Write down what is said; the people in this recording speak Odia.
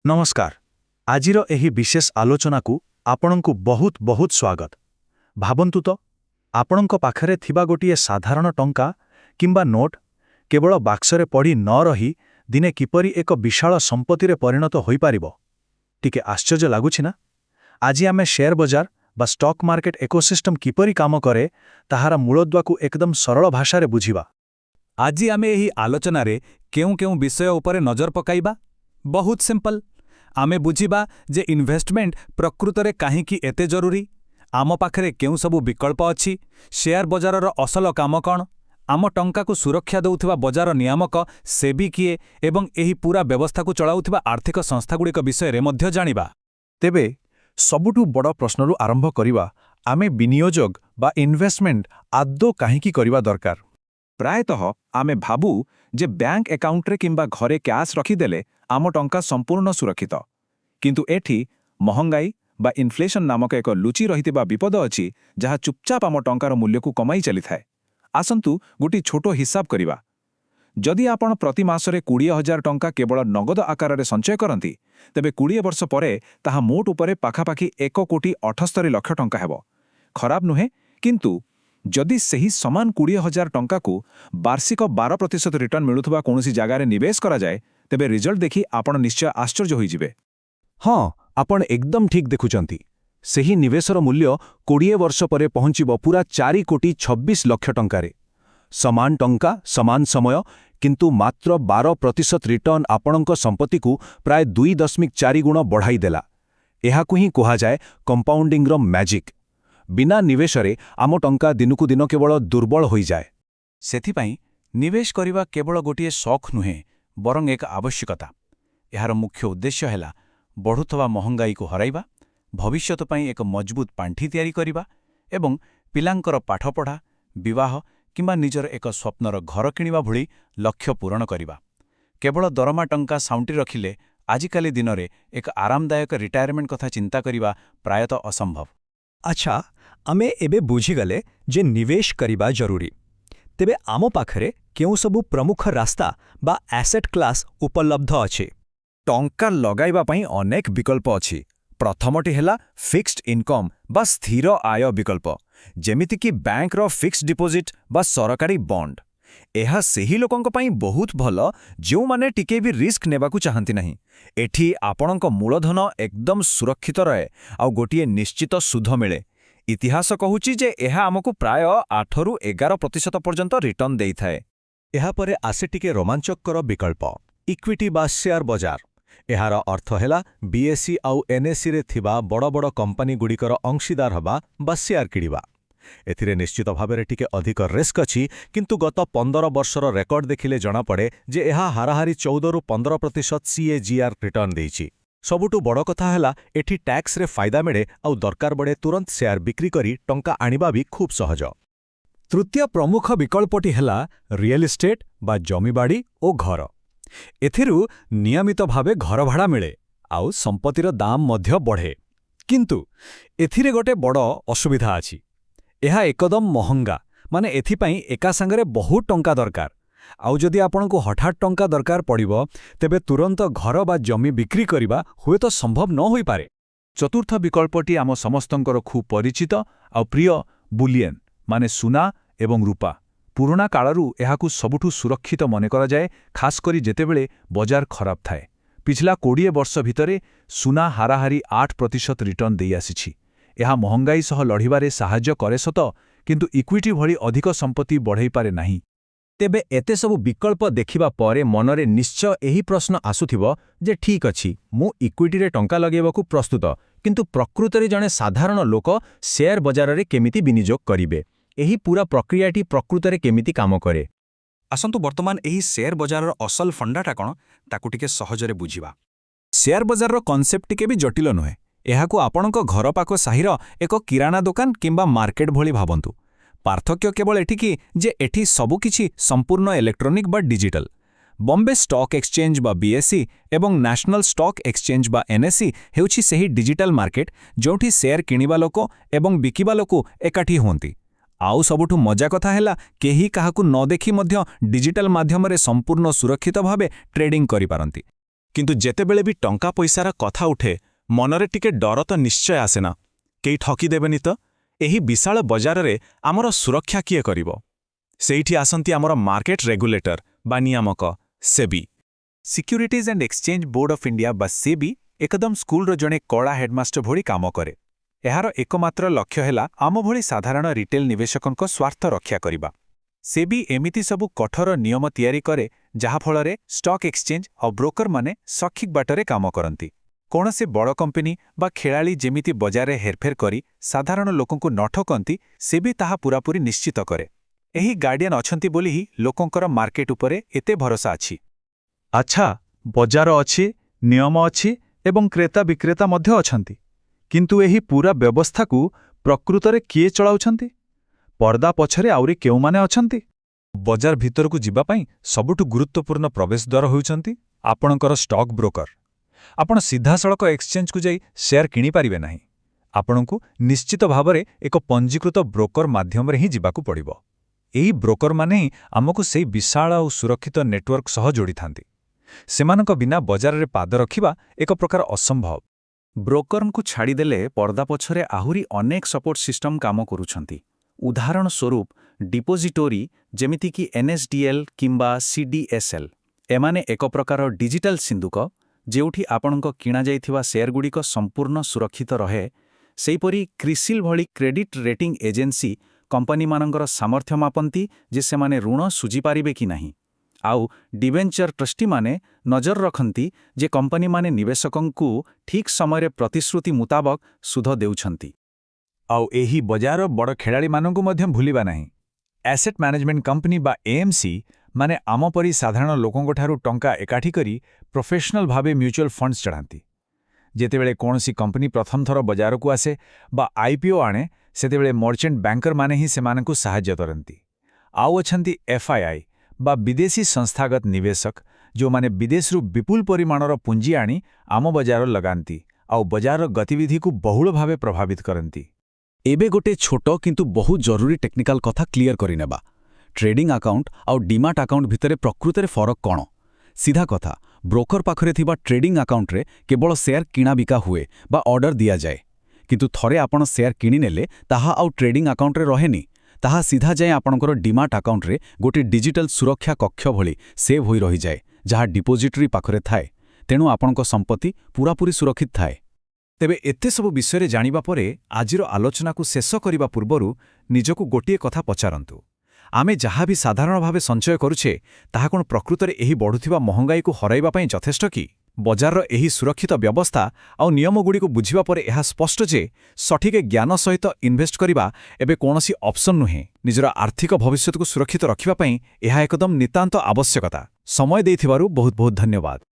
ନମସ୍କାର। ଆଜିର ଏହି ବିଶେଷ ଆଲୋଚନାକୁ ଆପଣଙ୍କୁ ବହୁତ ବହୁତ ସ୍ୱାଗତ। ଭାବନ୍ତୁ ତ, ଆପଣଙ୍କ ପାଖରେ ଥିବା ଗୋଟିଏ ସାଧାରଣ ଟଙ୍କା କିମ୍ବା ନୋଟ୍ କେବଳ ବାକ୍ସରେ ପଡ଼ି ନ ରହି ଦିନେ କିପରି ଏକ ବିଶାଳ ସମ୍ପତ୍ତିରେ ପରିଣତ ହୋଇପାରିବ। ଟିକେ ଆଶ୍ଚର୍ଯ୍ୟ ଲାଗୁଛି ନା? ଆଜି ଆମେ ଶେୟାର ବଜାର ବା ଷ୍ଟକ୍ ମାର୍କେଟ ଇକୋସିଷ୍ଟମ କିପରି କାମ କରେ ତାହାର ମୂଳଦୁଆକୁ ଏକଦମ ସରଳ ଭାଷାରେ ବୁଝିବା। ଆଜି ଆମେ ଏହି ଆଲୋଚନାରେ କେଉଁ କେଉଁ ବିଷୟ ଉପରେ ନଜର ପକାଇବା? ବହୁତ ସିମ୍ପଲ। ଆମେ ବୁଝିବା ଯେ ଇନଭେଷ୍ଟମେଣ୍ଟ ପ୍ରକୃତରେ କାହିଁକି ଏତେ ଜରୁରୀ, ଆମ ପାଖରେ କେଉଁ ସବୁ ବିକଳ୍ପ ଅଛି, ଶେୟାର ବଜାରର ଅସଲ କାମ କ'ଣ, ଆମ ଟଙ୍କାକୁ ସୁରକ୍ଷା ଦେଉଥିବା ବଜାର ନିୟାମକ ସେବି କିଏ ଏବଂ ଏହି ପୂରା ବ୍ୟବସ୍ଥାକୁ ଚଳାଉଥିବା ଆର୍ଥିକ ସଂସ୍ଥାଗୁଡ଼ିକ ବିଷୟରେ ମଧ୍ୟ ଜାଣିବା। ତେବେ ସବୁଠୁ ବଡ଼ ପ୍ରଶ୍ନରୁ ଆରମ୍ଭ କରିବା, ଆମେ ବିନିଯୋଗ ବା ଇନଭେଷ୍ଟମେଣ୍ଟ ଆଦୌ କାହିଁକି କରିବା ଦରକାର? ପ୍ରାୟତଃ ଆମେ ଭାବୁ ଯେ ବ୍ୟାଙ୍କ ଆକାଉଣ୍ଟରେ କିମ୍ବା ଘରେ କ୍ୟାଶ୍ ରଖିଦେଲେ ଆମ ଟଙ୍କା ସମ୍ପୂର୍ଣ୍ଣ ସୁରକ୍ଷିତ। କିନ୍ତୁ ଏଠି ମହଙ୍ଗାଇ ବା ଇନଫ୍ଲେସନ ନାମକ ଏକ ଲୁଚି ରହିଥିବା ବିପଦ ଅଛି, ଯାହା ଚୁପଚାପ ଆମ ଟଙ୍କାର ମୂଲ୍ୟକୁ କମାଇ ଚାଲିଥାଏ। ଆସନ୍ତୁ ଗୋଟିଏ ଛୋଟ ହିସାବ କରିବା। ଯଦି ଆପଣ ପ୍ରତି ମାସରେ 20,000 ଟଙ୍କା କେବଳ ନଗଦ ଆକାରରେ ସଞ୍ଚୟ କରନ୍ତି, ତେବେ 20 ବର୍ଷ ପରେ ତାହା ମୋଟ ଉପରେ ପାଖାପାଖି 1,78,00,000 ଟଙ୍କା ହେବ। ଖରାପ ନୁହେଁ, କିନ୍ତୁ ଯଦି ସେହି ସମାନ 20,000 ଟଙ୍କାକୁ ବାର୍ଷିକ 12% ରିଟର୍ଣ୍ଣ ମିଳୁଥିବା କୌଣସି ଜାଗାରେ ନିବେଶ କରାଯାଏ, ତେବେ ରିଜଲ୍ଟ ଦେଖି ଆପଣ ନିଶ୍ଚୟ ଆଶ୍ଚର୍ଯ୍ୟ ହୋଇଯିବେ। ହଁ, ଆପଣ ଏକଦମ ଠିକ୍ ଦେଖୁଛନ୍ତି। ସେହି ନିବେଶର ମୂଲ୍ୟ 20 ବର୍ଷ ପରେ ପହଞ୍ଚିବ ପୁରା 4,26,00,000 ଟଙ୍କାରେ। ସମାନ ଟଙ୍କା, ସମାନ ସମୟ, କିନ୍ତୁ ମାତ୍ର 12% ରିଟର୍ଣ୍ଣ ଆପଣଙ୍କ ସମ୍ପତ୍ତିକୁ ପ୍ରାୟ 2.4 ଗୁଣ ବଢ଼ାଇ ଦେଲା। ଏହାକୁ ହିଁ କୁହାଯାଏ କମ୍ପାଉଣ୍ଡିଂର ମ୍ୟାଜିକ୍। ବିନା ନିବେଶରେ ଆମ ଟଙ୍କା ଦିନକୁ ଦିନ କେବଳ ଦୁର୍ବଳ ହୋଇଯାଏ। ସେଥିପାଇଁ ନିବେଶ କରିବା କେବଳ ଗୋଟିଏ ଶୌକ ନୁହେଁ, ବରଂ ଏକ ଆବଶ୍ୟକତା। ଏହାର ମୁଖ୍ୟ ଉଦ୍ଦେଶ୍ୟ ହେଲା ବଢ଼ୁଥିବା ମହଙ୍ଗାଇକୁ ହରାଇବା, ଭବିଷ୍ୟତ ପାଇଁ ଏକ ମଜବୁତ ପାଣ୍ଠି ତିଆରି କରିବା ଏବଂ ପିଲାଙ୍କର ପାଠପଢ଼ା, ବିବାହ କିମ୍ବା ନିଜର ଏକ ସ୍ୱପ୍ନର ଘର କିଣିବା ଭଳି ଲକ୍ଷ୍ୟ ପୂରଣ କରିବା। କେବଳ ଦରମା ଟଙ୍କା ସାଉଁଟି ରଖିଲେ ଆଜିକାଲି ଦିନରେ ଏକ ଆରାମଦାୟକ ରିଟାୟାରମେଣ୍ଟ କଥା ଚିନ୍ତା କରିବା ପ୍ରାୟତଃ ଅସମ୍ଭବ। ଆଚ୍ଛା, ଆମେ ଏବେ ବୁଝିଗଲେ ଯେ ନିବେଶ କରିବା ଜରୁରୀ। ତେବେ ଆମ ପାଖରେ କେଉଁ ସବୁ ପ୍ରମୁଖ ରାସ୍ତା ବା ଆସେଟ୍ କ୍ଲାସ୍ ଉପଲବ୍ଧ ଅଛି? ଟଙ୍କା ଲଗାଇବା ପାଇଁ ଅନେକ ବିକଳ୍ପ ଅଛି। ପ୍ରଥମଟି ହେଲା ଫିକ୍ସଡ୍ ଇନକମ୍ ବା ସ୍ଥିର ଆୟ ବିକଳ୍ପ, ଯେମିତିକି ବ୍ୟାଙ୍କର ଫିକ୍ସଡ୍ ଡିପୋଜିଟ୍ ବା ସରକାରୀ ବଣ୍ଡ। ଏହା ସେହି ଲୋକଙ୍କ ପାଇଁ ବହୁତ ଭଲ ଯେଉଁମାନେ ଟିକେ ବି ରିସ୍କ ନେବାକୁ ଚାହାନ୍ତି ନାହିଁ। ଏଠି ଆପଣଙ୍କ ମୂଳଧନ ଏକଦମ ସୁରକ୍ଷିତ ରହେ ଆଉ ଗୋଟିଏ ନିଶ୍ଚିତ ସୁଧ ମିଳେ। ଇତିହାସ କହୁଛି ଯେ ଏହା ଆମକୁ ପ୍ରାୟ 8ରୁ 11% ପର୍ଯ୍ୟନ୍ତ ରିଟର୍ଣ୍ଣ ଦେଇଥାଏ। ଏହାପରେ ଆସେ ଟିକେ ରୋମାଞ୍ଚକର ବିକଳ୍ପ, ଇକ୍ୱିଟି ବା ଶେୟାର ବଜାର। ଏହାର ଅର୍ଥ ହେଲା ବିଏସ୍ଇ ଆଉ ଏନ୍ଏସ୍ଇରେ ଥିବା ବଡ଼ ବଡ଼ କମ୍ପାନୀଗୁଡ଼ିକର ଅଂଶୀଦାର ହେବା ବା ଶେୟାର କିଣିବା। ଏଥିରେ ନିଶ୍ଚିତ ଭାବରେ ଟିକେ ଅଧିକ ରିସ୍କ ଅଛି, କିନ୍ତୁ ଗତ 15 ବର୍ଷର ରେକର୍ଡ ଦେଖିଲେ ଜଣାପଡ଼େ ଯେ ଏହା ହାରାହାରି 14ରୁ 15% CAGR ରିଟର୍ଣ୍ଣ ଦେଇଛି। ସବୁଠୁ ବଡ଼ କଥା ହେଲା ଏଠି ଟ୍ୟାକ୍ସରେ ଫାଇଦା ମିଳେ ଆଉ ଦରକାର ପଡ଼େ ତୁରନ୍ତ ଶେୟାର ବିକ୍ରି କରି ଟଙ୍କା ଆଣିବା ବି ଖୁବ୍ ସହଜ। ତୃତୀୟ ପ୍ରମୁଖ ବିକଳ୍ପଟି ହେଲା ରିଏଲ୍ ଇଷ୍ଟେଟ୍ ବା ଜମିବାଡ଼ି ଓ ଘର। ଏଥିରୁ ନିୟମିତ ଭାବେ ଘର ଭଡ଼ା ମିଳେ ଆଉ ସମ୍ପତ୍ତିର ଦାମ ମଧ୍ୟ ବଢ଼େ। କିନ୍ତୁ ଏଥିରେ ଗୋଟେ ବଡ଼ ଅସୁବିଧା ଅଛି। ଏହା ଏକଦମ ମହଙ୍ଗା, ମାନେ ଏଥିପାଇଁ ଏକା ସାଙ୍ଗରେ ବହୁତ ଟଙ୍କା ଦରକାର। ଆଉ ଯଦି ଆପଣଙ୍କୁ ହଠାତ୍ ଟଙ୍କା ଦରକାର ପଡ଼ିବ, ତେବେ ତୁରନ୍ତ ଘର ବା ଜମି ବିକ୍ରି କରିବା ହୁଏତ ସମ୍ଭବ ନ ହୋଇପାରେ। ଚତୁର୍ଥ ବିକଳ୍ପଟି ଆମ ସମସ୍ତଙ୍କର ଖୁବ୍ ପରିଚିତ ଆଉ ପ୍ରିୟ ବୁଲିୟନ୍, ମାନେ ସୁନା ଏବଂ ରୂପା। ପୁରୁଣା କାଳରୁ ଏହାକୁ ସବୁଠୁ ସୁରକ୍ଷିତ ମନେ କରାଯାଏ, ଖାସ୍ କରି ଯେତେବେଳେ ବଜାର ଖରାପ ଥାଏ। ପିଛଲା 20 ବର୍ଷ ଭିତରେ ସୁନା ହାରାହାରି 8% ରିଟର୍ଣ୍ଣ ଦେଇ ଆସିଛି। ଏହା ମହଙ୍ଗାଇ ସହ ଲଢ଼ିବାରେ ସାହାଯ୍ୟ କରେ ସତ, କିନ୍ତୁ ଇକ୍ୱିଟି ଭଳି ଅଧିକ ସମ୍ପତ୍ତି ବଢ଼ାଇପାରେ ନାହିଁ। ତେବେ ଏତେ ସବୁ ବିକଳ୍ପ ଦେଖିବା ପରେ ମନରେ ନିଶ୍ଚୟ ଏହି ପ୍ରଶ୍ନ ଆସୁଥିବ ଯେ ଠିକ୍ ଅଛି, ମୁଁ ଇକ୍ୱିଟିରେ ଟଙ୍କା ଲଗାଇବାକୁ ପ୍ରସ୍ତୁତ, କିନ୍ତୁ ପ୍ରକୃତରେ ଜଣେ ସାଧାରଣ ଲୋକ ଶେୟାର ବଜାରରେ କେମିତି ବିନିଯୋଗ କରିବେ? ଏହି ପୂରା ପ୍ରକ୍ରିୟାଟି ପ୍ରକୃତରେ କେମିତି କାମ କରେ? ଆସନ୍ତୁ ବର୍ତ୍ତମାନ ଏହି ଶେୟାର ବଜାରର ଅସଲ ଫଣ୍ଡାଟା କ'ଣ, ତାକୁ ଟିକେ ସହଜରେ ବୁଝିବା। ଶେୟାର ବଜାରର କନସେପ୍ଟ ଟିକେ ବି ଜଟିଳ ନୁହେଁ। ଏହାକୁ ଆପଣଙ୍କ ଘର ପାଖ ସାହିର ଏକ କିରାଣା ଦୋକାନ କିମ୍ବା ମାର୍କେଟ ଭଳି ଭାବନ୍ତୁ। ପାର୍ଥକ୍ୟ କେବଳ ଏଠିକି ଯେ ଏଠି ସବୁକିଛି ସମ୍ପୂର୍ଣ୍ଣ ଇଲେକ୍ଟ୍ରୋନିକ୍ ବା ଡିଜିଟାଲ। ବମ୍ବେ ଷ୍ଟକ୍ ଏକ୍ସଚେଞ୍ଜ ବା BSE ଏବଂ ନ୍ୟାସନାଲ ଷ୍ଟକ୍ ଏକ୍ସଚେଞ୍ଜ ବା NSE ହେଉଛି ସେହି ଡିଜିଟାଲ ମାର୍କେଟ ଯେଉଁଠି ଶେୟାର କିଣିବା ଲୋକ ଏବଂ ବିକିବା ଲୋକ ଏକାଠି ହୁଅନ୍ତି। ଆଉ ସବୁଠୁ ମଜା କଥା ହେଲା, କେହି କାହାକୁ ନ ଦେଖି ମଧ୍ୟ ଡିଜିଟାଲ ମାଧ୍ୟମରେ ସମ୍ପୂର୍ଣ୍ଣ ସୁରକ୍ଷିତ ଭାବେ ଟ୍ରେଡିଂ କରିପାରନ୍ତି। କିନ୍ତୁ ଯେତେବେଳେ ବି ଟଙ୍କା ପଇସାର କଥା ଉଠେ ମନରେ ଟିକେ ଡର ତ ନିଶ୍ଚୟ ଆସେନା। କେହି ଠକିଦେବେନି ତ? ଏହି ବିଶାଳ ବଜାରରେ ଆମର ସୁରକ୍ଷା କିଏ କରିବ? ସେଇଠି ଆସନ୍ତି ଆମର ମାର୍କେଟ ରେଗୁଲେଟର ବା ନିୟାମକ SEBI. Securities and exchange board of India ବା ସେବି ଏକଦମ ସ୍କୁଲର ଜଣେ କଳା ହେଡମାଷ୍ଟର ଭଳି କାମ କରେ। ଏହାର ଏକମାତ୍ର ଲକ୍ଷ୍ୟ ହେଲା ଆମ ଭଳି ସାଧାରଣ ରିଟେଲ ନିବେଶକଙ୍କ ସ୍ୱାର୍ଥ ରକ୍ଷା କରିବା। ସେବି ଏମିତି ସବୁ କଠୋର ନିୟମ ତିଆରି କରେ ଯାହାଫଳରେ ଷ୍ଟକ୍ ଏକ୍ସଚେଞ୍ଜ ଆଉ ବ୍ରୋକରମାନେ ସଠିକ୍ ବାଟରେ କାମ କରନ୍ତି। କୌଣସି ବଡ଼ କମ୍ପାନୀ ବା ଖେଳାଳି ଯେମିତି ବଜାରରେ ହେରଫେର କରି ସାଧାରଣ ଲୋକଙ୍କୁ ନ ଠକନ୍ତି, ସେବି ତାହା ପୂରାପୂରି ନିଶ୍ଚିତ କରେ। ଏହି ଗାର୍ଡିଆନ ଅଛନ୍ତି ବୋଲି ହିଁ ଲୋକଙ୍କର ମାର୍କେଟ ଉପରେ ଏତେ ଭରସା ଅଛି। ଆଚ୍ଛା, ବଜାର ଅଛି, ନିୟମ ଅଛି ଏବଂ କ୍ରେତା ବିକ୍ରେତା ମଧ୍ୟ ଅଛନ୍ତି। କିନ୍ତୁ ଏହି ପୂରା ବ୍ୟବସ୍ଥାକୁ ପ୍ରକୃତରେ କିଏ ଚଳାଉଛନ୍ତି? ପର୍ଦ୍ଦା ପଛରେ ଆହୁରି କେଉଁମାନେ ଅଛନ୍ତି? ବଜାର ଭିତରକୁ ଯିବା ପାଇଁ ସବୁଠୁ ଗୁରୁତ୍ୱପୂର୍ଣ୍ଣ ପ୍ରବେଶଦ୍ୱାର ହେଉଛନ୍ତି ଆପଣଙ୍କର ଷ୍ଟକ୍ ବ୍ରୋକର। ଆପଣ ସିଧାସଳଖ ଏକ୍ସଚେଞ୍ଜକୁ ଯାଇ ସେୟାର କିଣିପାରିବେ ନାହିଁ। ଆପଣଙ୍କୁ ନିଶ୍ଚିତ ଭାବରେ ଏକ ପଞ୍ଜୀକୃତ ବ୍ରୋକର ମାଧ୍ୟମରେ ହିଁ ଯିବାକୁ ପଡ଼ିବ। ଏହି ବ୍ରୋକରମାନେ ହିଁ ଆମକୁ ସେହି ବିଶାଳ ଆଉ ସୁରକ୍ଷିତ ନେଟୱାର୍କ ସହ ଯୋଡ଼ିଥାନ୍ତି। ସେମାନଙ୍କ ବିନା ବଜାରରେ ପାଦ ରଖିବା ଏକ ପ୍ରକାର ଅସମ୍ଭବ। ବ୍ରୋକରଙ୍କୁ ଛାଡ଼ିଦେଲେ ପର୍ଦ୍ଦା ପଛରେ ଆହୁରି ଅନେକ ସପୋର୍ଟ ସିଷ୍ଟମ କାମ କରୁଛନ୍ତି। ଉଦାହରଣ ସ୍ୱରୂପ ଡିପୋଜିଟୋରୀ ଯେମିତିକି NSDL କିମ୍ବା CDSL। ଏମାନେ ଏକ ପ୍ରକାର ଡିଜିଟାଲ ସିନ୍ଦୁକ ଯେଉଁଠି ଆପଣଙ୍କ କିଣାଯାଇଥିବା ସେୟାରଗୁଡ଼ିକ ସମ୍ପୂର୍ଣ୍ଣ ସୁରକ୍ଷିତ ରହେ। ସେହିପରି କ୍ରିସିଲ୍ ଭଳି କ୍ରେଡିଟ୍ ରେଟିଂ ଏଜେନ୍ସି କମ୍ପାନୀମାନଙ୍କର ସାମର୍ଥ୍ୟ ମାପନ୍ତି ଯେ ସେମାନେ ଋଣ ଶୁଝିପାରିବେ କି ନାହିଁ। ଆଉ ଡିବେଞ୍ଚର ଟ୍ରଷ୍ଟିମାନେ ନଜର ରଖନ୍ତି ଯେ କମ୍ପାନୀମାନେ ନିବେଶକଙ୍କୁ ଠିକ୍ ସମୟରେ ପ୍ରତିଶ୍ରୁତି ମୁତାବକ ସୁଧ ଦେଉଛନ୍ତି। ଆଉ ଏହି ବଜାର ବଡ଼ ଖେଳାଳିମାନଙ୍କୁ ମଧ୍ୟ ଭୁଲିବା ନାହିଁ। ଆସେଟ୍ ମ୍ୟାନେଜମେଣ୍ଟ କମ୍ପାନୀ ବା AMC ମାନେ ଆମ ପରି ସାଧାରଣ ଲୋକଙ୍କଠାରୁ ଟଙ୍କା ଏକାଠି କରି ପ୍ରଫେସନାଲ ଭାବେ ମ୍ୟୁଚୁଆଲ ଫଣ୍ଡସ୍ ଚଢ଼ାନ୍ତି। ଯେତେବେଳେ କୌଣସି କମ୍ପାନୀ ପ୍ରଥମ ଥର ବଜାରକୁ ଆସେ ବା IPO ଆଣେ, ସେତେବେଳେ ମର୍ଚେଣ୍ଟ ବ୍ୟାଙ୍କର ହିଁ ସେମାନଙ୍କୁ ସାହାଯ୍ୟ କରନ୍ତି। ଆଉ ଅଛନ୍ତି FII ବା ବିଦେଶୀ ସଂସ୍ଥାଗତ ନିବେଶକ, ଯେଉଁମାନେ ବିଦେଶରୁ ବିପୁଳ ପରିମାଣର ପୁଞ୍ଜି ଆଣି ଆମ ବଜାର ଲଗାନ୍ତି ଆଉ ବଜାରର ଗତିବିଧିକୁ ବହୁଳ ଭାବେ ପ୍ରଭାବିତ କରନ୍ତି। ଏବେ ଗୋଟେ ଛୋଟ କିନ୍ତୁ ବହୁତ ଜରୁରୀ ଟେକ୍ନିକାଲ କଥା କ୍ଲିୟର କରିନେବା। ଟ୍ରେଡିଂ ଆକାଉଣ୍ଟ ଆଉ ଡିମାଟ ଆକାଉଣ୍ଟ ଭିତରେ ପ୍ରକୃତରେ ଫରକ କ'ଣ? ସିଧା କଥା, ବ୍ରୋକର ପାଖରେ ଥିବା ଟ୍ରେଡିଂ ଆକାଉଣ୍ଟରେ କେବଳ ସେୟାର କିଣାବିକା ହୁଏ ବା ଅର୍ଡର ଦିଆଯାଏ। କିନ୍ତୁ ଥରେ ଆପଣ ସେୟାର କିଣିନେଲେ ତାହା ଆଉ ଟ୍ରେଡିଂ ଆକାଉଣ୍ଟରେ ରହେନି। ତାହା ସିଧା ଯାଏ ଆପଣଙ୍କର ଡିମାଟ ଆକାଉଣ୍ଟରେ ଗୋଟିଏ ଡିଜିଟାଲ ସୁରକ୍ଷା କକ୍ଷ ଭଳି ସେଭ୍ ହୋଇ ରହିଯାଏ, ଯାହା ଡିପୋଜିଟୋରୀ ପାଖରେ ଥାଏ। ତେଣୁ ଆପଣଙ୍କ ସମ୍ପତ୍ତି ପୂରାପୂରି ସୁରକ୍ଷିତ ଥାଏ। ତେବେ ଏତେ ସବୁ ବିଷୟରେ ଜାଣିବା ପରେ ଆଜିର ଆଲୋଚନାକୁ ଶେଷ କରିବା ପୂର୍ବରୁ ନିଜକୁ ଗୋଟିଏ କଥା ପଚାରନ୍ତୁ। ଆମେ ଯାହା ବି ସାଧାରଣ ଭାବେ ସଞ୍ଚୟ କରୁଛେ, ତାହା କ'ଣ ପ୍ରକୃତରେ ଏହି ବଢ଼ୁଥିବା ମହଙ୍ଗାଇକୁ ହରାଇବା ପାଇଁ ଯଥେଷ୍ଟ କି? ବଜାରର ଏହି ସୁରକ୍ଷିତ ବ୍ୟବସ୍ଥା ଆଉ ନିୟମଗୁଡ଼ିକୁ ବୁଝିବା ପରେ ଏହା ସ୍ପଷ୍ଟ ଯେ ସଠିକ୍ ଜ୍ଞାନ ସହିତ ଇନଭେଷ୍ଟ କରିବା ଏବେ କୌଣସି ଅପସନ୍ ନୁହେଁ। ନିଜର ଆର୍ଥିକ ଭବିଷ୍ୟତକୁ ସୁରକ୍ଷିତ ରଖିବା ପାଇଁ ଏହା ଏକଦମ ନିତାନ୍ତ ଆବଶ୍ୟକତା। ସମୟ ଦେଇଥିବାରୁ ବହୁତ ବହୁତ ଧନ୍ୟବାଦ।